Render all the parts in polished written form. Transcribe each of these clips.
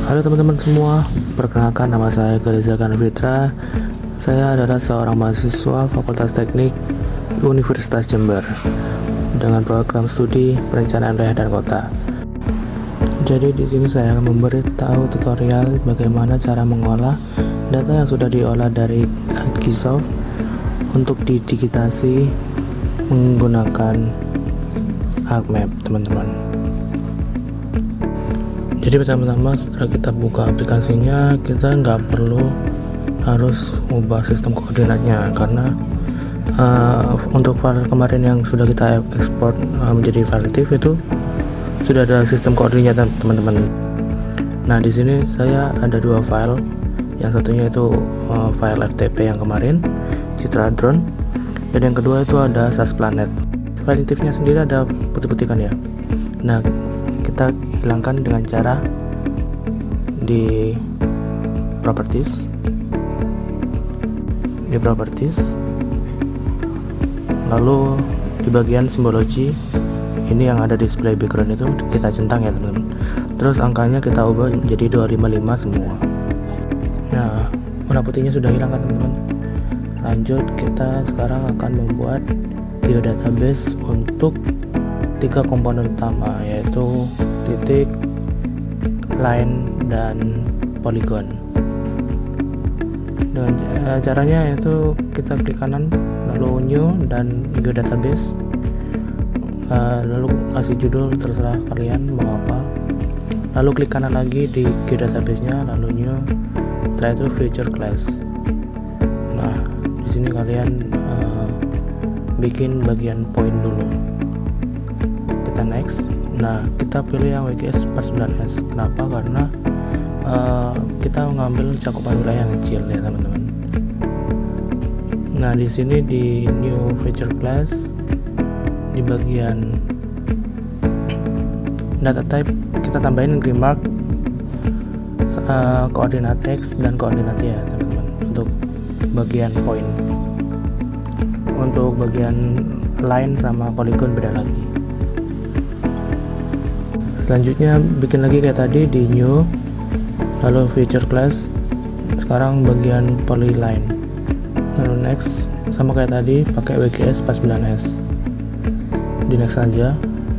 Halo teman-teman semua, perkenalkan nama saya Gariza Kanfitra. Saya adalah seorang mahasiswa Fakultas Teknik Universitas Jember dengan program studi Perencanaan Wilayah dan Kota. Jadi di sini saya akan memberitahu tutorial bagaimana cara mengolah data yang sudah diolah dari Archisoft untuk didigitasi menggunakan ArcMap, teman-teman. Jadi pertama-tama setelah kita buka aplikasinya, kita nggak perlu harus ubah sistem koordinatnya, karena untuk file kemarin yang sudah kita ekspor menjadi file TIFF itu sudah ada sistem koordinatnya, teman-teman. Nah, di sini saya ada dua file. Yang satunya itu file FTP yang kemarin, Citra Drone, dan yang kedua itu ada SAS Planet. File TIFF-nya sendiri ada putih-putih kan ya. Nah, kita hilangkan dengan cara di properties, lalu di bagian simbologi ini yang ada display background itu kita centang ya teman-teman. Terus angkanya kita ubah menjadi 255 semua. Nah, warna putihnya sudah hilang kan teman-teman. Lanjut, kita sekarang akan membuat geodatabase untuk 3 komponen utama, yaitu titik, line, dan polygon. Dengan caranya yaitu kita klik kanan, lalu new dan geodatabase, lalu kasih judul terserah kalian mau apa, lalu klik kanan lagi di geodatabase-nya, lalu new, setelah itu feature class. Nah, di sini kalian bikin bagian point dulu. Kita next. Nah, kita pilih yang WGS 49S. Kenapa? Karena kita mengambil cakupan wilayah yang kecil ya teman-teman. Nah, di sini di new feature class di bagian data type kita tambahin remark koordinat X dan koordinat Y ya teman-teman, untuk bagian point. Untuk bagian line sama polygon beda lagi. Selanjutnya bikin lagi kayak tadi di new, lalu feature class, sekarang bagian polyline, lalu next, sama kayak tadi pakai WGS 49S, di next saja,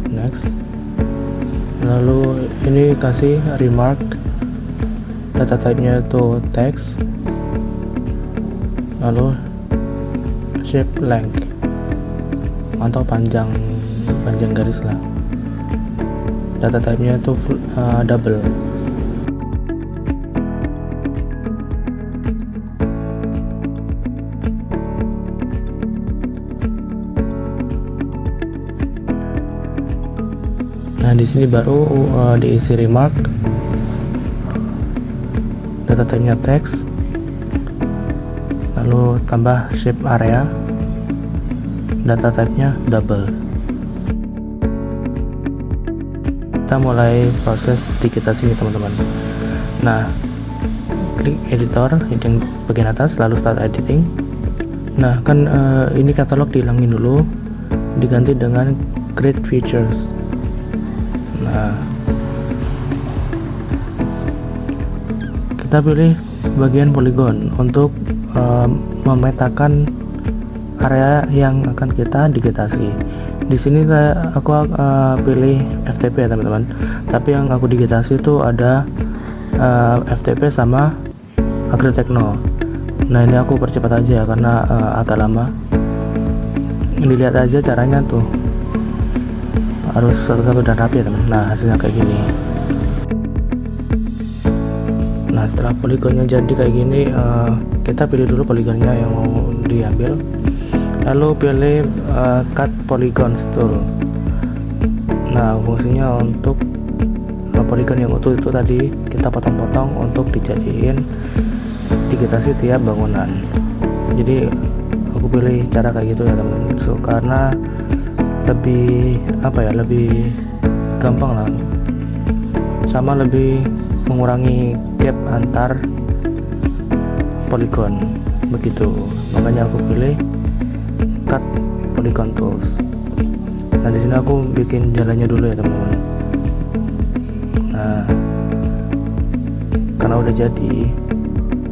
next, lalu ini kasih remark, data type nya itu text, lalu shape length atau panjang garis lah. Data type-nya itu double. Nah, di sini baru diisi remark. Data type-nya text. Lalu tambah shape area. Data type-nya double. Kita mulai proses digitasi teman-teman. Nah, klik editor yang bagian atas, lalu start editing. Nah, kan ini katalog dihilangin dulu, diganti dengan create features. Nah, kita pilih bagian polygon untuk memetakan area yang akan kita digitasi. Di sini aku pilih FTP ya teman-teman. Tapi yang aku digitasi itu ada FTP sama AgriTechno. Nah, ini aku percepat aja karena agak lama. Dilihat aja caranya tuh, harus satu-satu dan rapi ya teman. Nah, hasilnya kayak gini. Nah, setelah poligonnya jadi kayak gini, kita pilih dulu poligonnya yang mau diambil. Lalu pilih cut polygons tool. Nah, fungsinya untuk polygon yang utuh itu tadi kita potong-potong untuk dijadiin digitasi tiap bangunan. Jadi aku pilih cara kayak gitu ya teman-teman, karena lebih lebih gampang lah, sama lebih mengurangi gap antar polygon begitu. Makanya aku pilih cut polygon tools. Nah, di sini aku bikin jalannya dulu ya teman-teman. Nah, karena udah jadi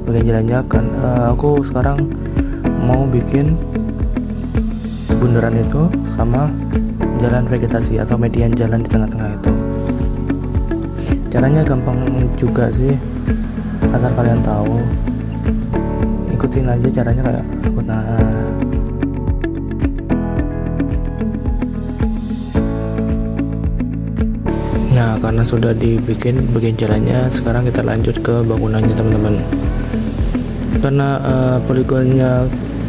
bagian jalannya kan, aku sekarang mau bikin bundaran itu sama jalan vegetasi atau median jalan di tengah-tengah itu. Caranya gampang juga sih, asal kalian tahu, ikutin aja caranya kayak aku. Nah, karena sudah dibikin bagian jalannya, sekarang kita lanjut ke bangunannya teman-teman. Karena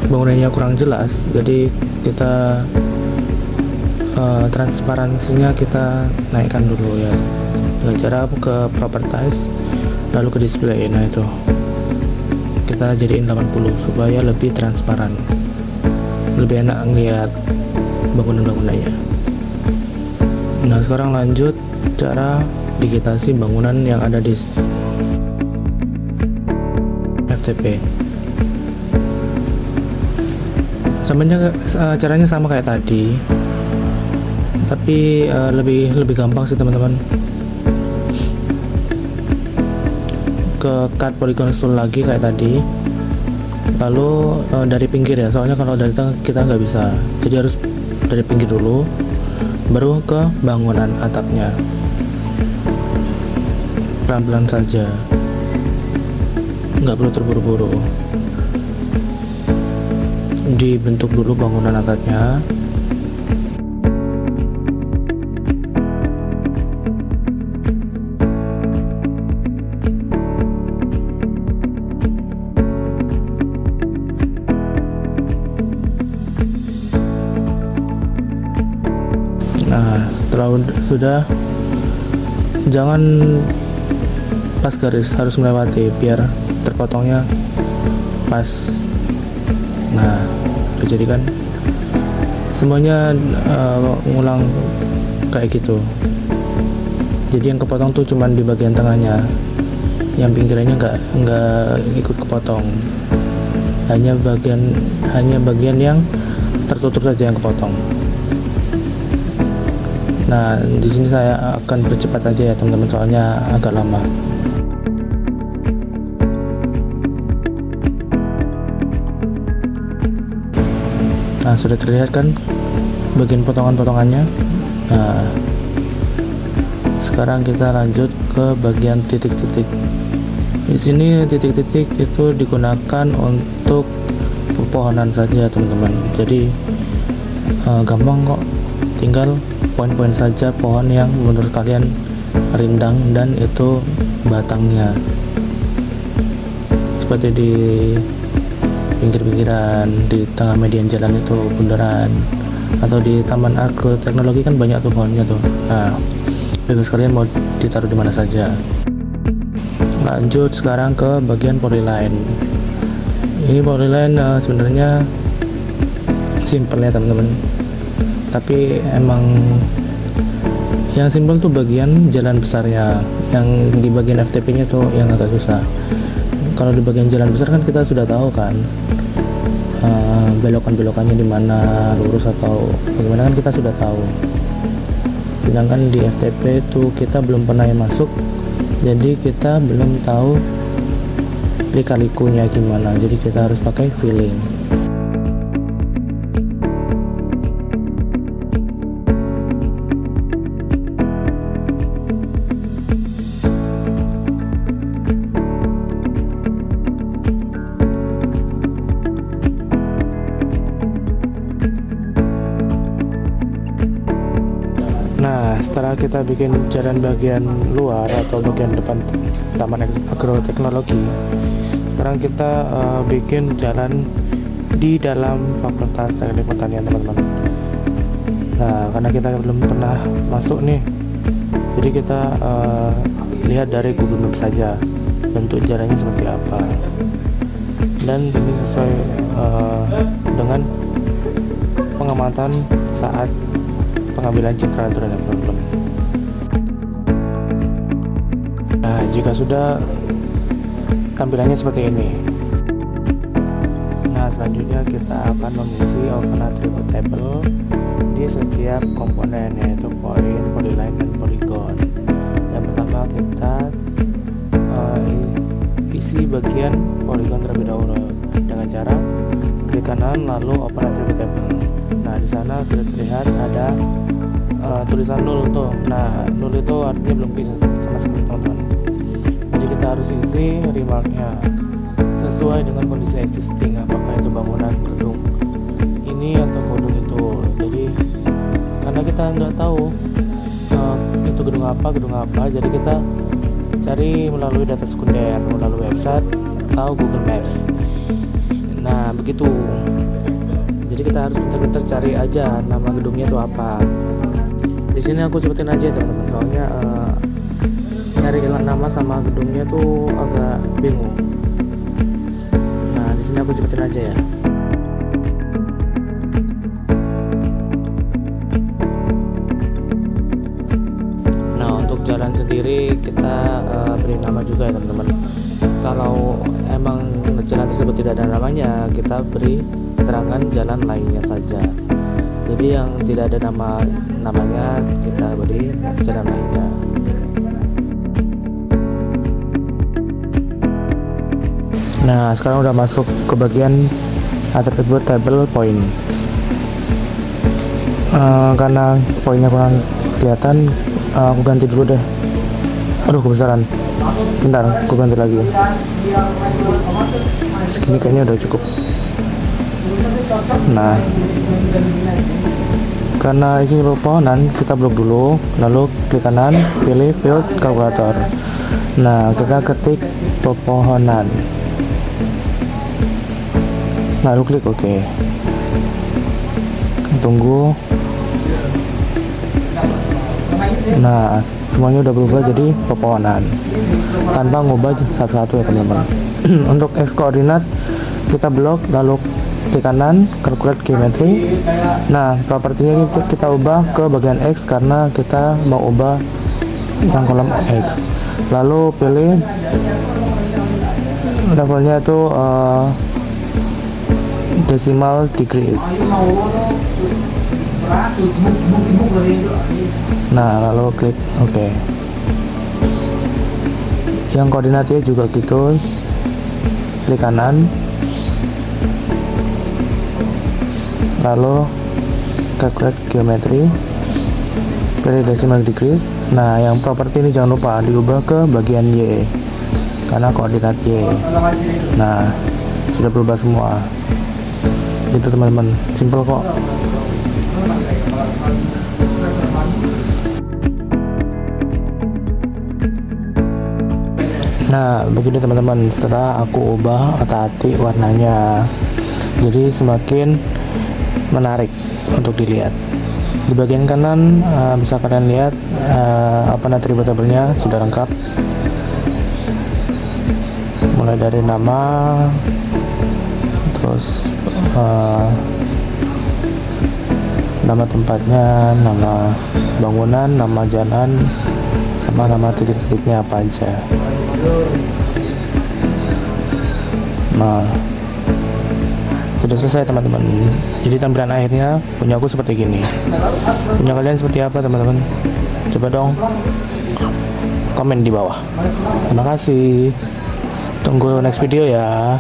bangunannya kurang jelas, jadi kita transparansinya kita naikkan dulu ya, dengan cara ke properties lalu ke display. Nah itu kita jadiin 80 supaya lebih transparan, lebih enak ngeliat bangunan-bangunannya. Nah sekarang lanjut cara digitasi bangunan yang ada di FTP. Caranya sama kayak tadi, tapi lebih gampang sih teman-teman. Ke cut polygon tool lagi kayak tadi, lalu dari pinggir ya, soalnya kalau dari tengah kita nggak bisa, jadi harus dari pinggir dulu baru ke bangunan atapnya. Pelan-pelan saja, nggak perlu terburu-buru. Dibentuk dulu bangunan atapnya. Nah setelah sudah, jangan pas garis, harus melewati biar terpotongnya pas. Nah udah jadi kan, semuanya ngulang kayak gitu. Jadi yang kepotong tuh cuman di bagian tengahnya, yang pinggirannya nggak ikut kepotong, hanya bagian yang tertutup saja yang kepotong. Nah di sini saya akan bercepat aja ya teman-teman, soalnya agak lama. Nah sudah terlihat kan bagian potongan-potongannya. Nah sekarang kita lanjut ke bagian titik-titik. Di sini titik-titik itu digunakan untuk pepohonan saja teman-teman. Jadi gampang kok, tinggal poin-poin saja pohon yang menurut kalian rindang dan itu batangnya, seperti di pinggir-pinggiran, di tengah median jalan itu bundaran, atau di taman agroteknologi kan banyak tuh pohonnya tuh. Nah bebas kalian mau ditaruh di mana saja. Lanjut sekarang ke bagian polyline. Ini polyline sebenarnya simple ya teman-teman, tapi emang yang simple tuh bagian jalan besarnya, yang di bagian FTP nya tuh yang agak susah. Kalau di bagian jalan besar kan kita sudah tahu kan, belokan-belokannya di mana, lurus atau bagaimana kan kita sudah tahu. Sedangkan di FTP itu kita belum pernah masuk, jadi kita belum tahu lika-likunya gimana, jadi kita harus pakai feeling. Nah setelah kita bikin jalan bagian luar atau bagian depan taman agroteknologi, sekarang kita bikin jalan di dalam Fakultas Teknik Pertanian teman-teman. Nah karena kita belum pernah masuk nih, jadi kita lihat dari Google Maps saja bentuk jalannya seperti apa, dan ini sesuai dengan pengamatan saat pengambilan citra drone teman-teman. Nah jika sudah, tampilannya seperti ini. Nah selanjutnya kita akan mengisi open attribute table di setiap komponen, yaitu poin, polyline, dan polygon. Yang pertama kita isi bagian polygon terlebih dahulu dengan cara klik kanan lalu open attribute table. Nah di sana sudah terlihat ada tulisan null tuh. Nah null itu artinya belum bisa sama sekali teman-teman. Jadi kita harus isi remarknya sesuai dengan kondisi existing, apakah itu bangunan, gedung ini atau gedung itu. Jadi karena kita nggak tahu itu gedung apa, jadi kita cari melalui data sekunder, melalui website atau Google Maps. Nah begitu. Jadi kita harus pintar-pintar cari aja nama gedungnya itu apa. Di sini aku sebutin aja teman-teman, soalnya nyari nama sama gedungnya tuh agak bingung. Nah di sini aku sebutin aja ya. Nah untuk jalan sendiri kita beri nama juga ya teman-teman. Kalau emang jalan tersebut tidak ada namanya, kita beri keterangan jalan lainnya saja. Jadi yang tidak ada namanya kita beri jalan lainnya. Nah sekarang udah masuk ke bagian attribute table point. Karena poinnya kurang kelihatan, aku ganti dulu deh. Aduh kebesaran. Bentar, aku ganti lagi. Segini kayaknya udah cukup. Nah karena isinya pepohonan, kita blok dulu, lalu klik kanan, pilih field kalkulator. Nah kita ketik pepohonan, lalu klik OK. Tunggu. Nah semuanya udah berubah jadi pepohonan tanpa ngubah satu-satu ya teman-teman. Untuk X koordinat kita blok, lalu klik kanan, calculate geometry. Nah propertinya kita ubah ke bagian X karena kita mau ubah yang kolom X. Lalu pilih levelnya itu decimal degrees. Nah lalu klik OK. Yang koordinatnya juga gitu, klik kanan, lalu calculate geometry, pilih decimal degrees. Nah yang properti ini jangan lupa diubah ke bagian Y karena koordinat Y. Nah sudah berubah semua gitu teman-teman, simple kok. Nah begini teman-teman, setelah aku ubah otak-atik warnanya jadi semakin menarik untuk dilihat. Di bagian kanan bisa kalian lihat apa atribut tabelnya sudah lengkap, mulai dari nama, terus nama tempatnya, nama bangunan, nama jalan, sama nama titik-titiknya apa aja. Nah sudah selesai teman-teman. Jadi tampilan akhirnya punya aku seperti gini. Punya kalian seperti apa teman-teman? Coba dong komen di bawah. Terima kasih. Tunggu next video ya.